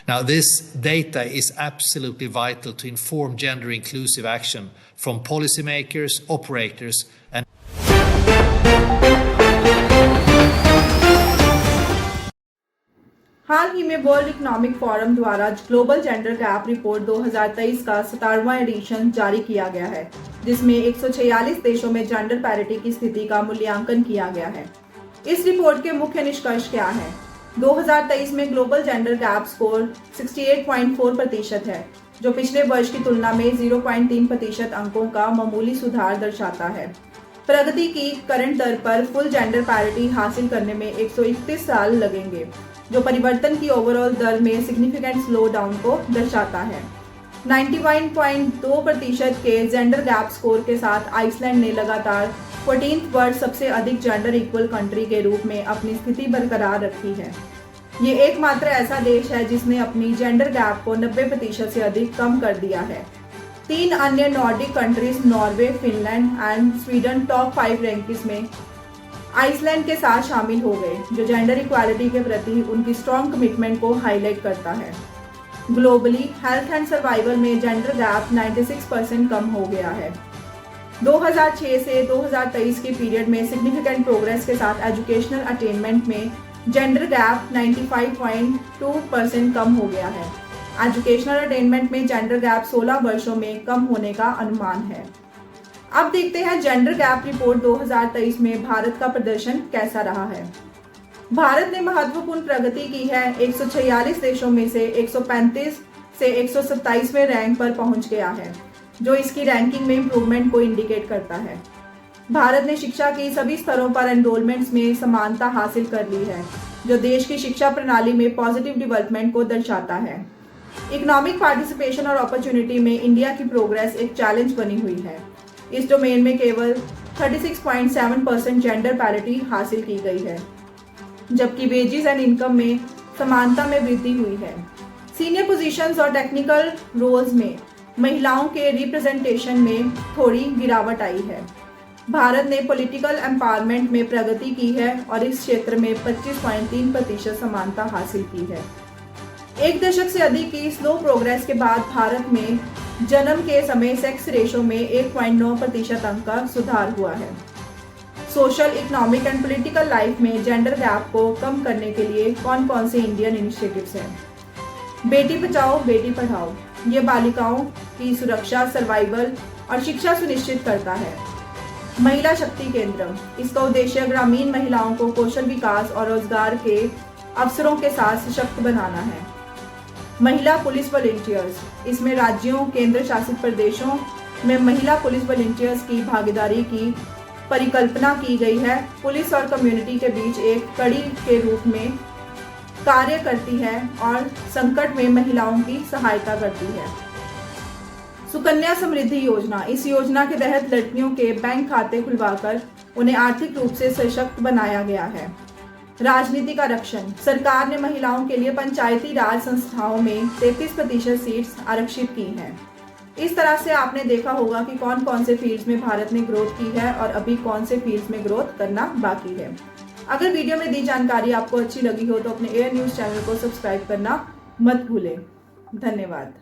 Now, this data is absolutely vital to inform gender inclusive action from policymakers, operators, and हाल ही में world economic forum द्वारा global gender gap report 2023 का 17वां addition जारी किया गया है, जिसमें 146 देशों में जेंडर पैरिटी की स्थिति का मूल्यांकन किया गया है। इस रिपोर्ट के मुख्य निष्कर्ष क्या हैं? 2023 में ग्लोबल जेंडर गैप स्कोर 68.4% है, जो पिछले वर्ष की तुलना में 0.3% अंकों का मामूली सुधार दर्शाता है। प्रगति की करंट दर पर फुल जेंडर पैरिटी हासिल करने में 131 साल लगेंगे, जो परिवर्तन की ओवरऑल दर में सिग्निफिकेंट स्लो डाउन को दर्शाता है। 91.2% के जेंडर गैप स्कोर के साथ आइसलैंड ने लगातार 14th वर्ल्ड सबसे अधिक जेंडर इक्वल कंट्री के रूप में अपनी स्थिति बरकरार रखी है। ये एकमात्र ऐसा देश है जिसने अपनी जेंडर गैप को 90% से अधिक कम कर दिया है। 3 अन्य Nordic countries Norway, Finland and Sweden top 5 rankings में आइसलैंड के साथ शामिल हो गए, जो जेंडर इक्वालिटी के प्रति उनकी स्ट्रॉन्ग कमिटमेंट को हाईलाइट करता है। ग्लोबली हेल्थ एंड सर्वाइवल में जेंडर गैप 96% कम हो गया है। 2006 से 2023 के पीरियड में सिग्निफिकेंट प्रोग्रेस के साथ एजुकेशनल अटेनमेंट में जेंडर गैप 95.2% कम हो गया है। एजुकेशनल अटेनमेंट में जेंडर गैप 16 वर्षों में कम होने का अनुमान है। अब देखते हैं जेंडर गैप रिपोर्ट 2023 में भारत का प्रदर्शन कैसा रहा है। भारत ने महत्वपूर्ण प्रगति की है। 146 देशों में से 135 से 127वें रैंक पर पहुंच गया है, जो इसकी रैंकिंग में इंप्रूवमेंट को इंडिकेट करता है। भारत ने शिक्षा की सभी स्तरों पर एनरोलमेंट्स में समानता हासिल कर ली है, जो देश की शिक्षा प्रणाली में पॉजिटिव डेवलपमेंट को दर्शाता है। इकोनॉमिक पार्टिसिपेशन और अपॉर्चुनिटी में इंडिया की प्रोग्रेस एक चैलेंज बनी हुई है। इस डोमेन में केवल 36.7% जेंडर पैरिटी हासिल की गई है, जबकि वेजेस एंड इनकम में समानता में वृद्धि हुई है। सीनियर पोजीशंस और टेक्निकल रोल्स में महिलाओं के रिप्रेजेंटेशन में थोड़ी गिरावट आई है। भारत ने पॉलिटिकल एम्पावरमेंट में प्रगति की है और इस क्षेत्र में 25.3% समानता हासिल की है। एक दशक से अधिक की स्लो प्रोग्रेस के बाद भारत में जन्म के समय सेक्स रेशो में 1.9% अंक का सुधार हुआ है। Social, economic and political life में जेंडर गैप को कम करने के लिए कौन कौन से इंडियन इनिशिएटिव्स हैं? बेटी बचाओ बेटी पढ़ाओ, ये बालिकाओं की सुरक्षा, सर्वाइवल और शिक्षा सुनिश्चित करता है। महिला शक्ति केंद्र, इसका उद्देश्य ग्रामीण महिलाओं को कौशल विकास और रोजगार के अवसरों के साथ सशक्त बनाना है। महिला पुलिस वॉलंटियर्स, इसमें राज्यों, केंद्र शासित प्रदेशों में महिला पुलिस वॉलंटियर्स की भागीदारी की परिकल्पना की गई है। पुलिस और कम्युनिटी के बीच एक कड़ी के रूप में कार्य करती है और संकट में महिलाओं की सहायता करती है। सुकन्या समृद्धि योजना, इस योजना के तहत लड़कियों के बैंक खाते खुलवाकर उन्हें आर्थिक रूप से सशक्त बनाया गया है। राजनीतिक आरक्षण, सरकार ने महिलाओं के लिए पंचायती राज संस्थाओं में 33% सीट्स आरक्षित की हैं। इस तरह से आपने देखा होगा कि कौन कौन से फील्ड्स में भारत ने ग्रोथ की है और अभी कौन से फील्ड्स में ग्रोथ करना बाकी है। अगर वीडियो में दी जानकारी आपको अच्छी लगी हो तो अपने एयर न्यूज़ चैनल को सब्सक्राइब करना मत भूलें। धन्यवाद।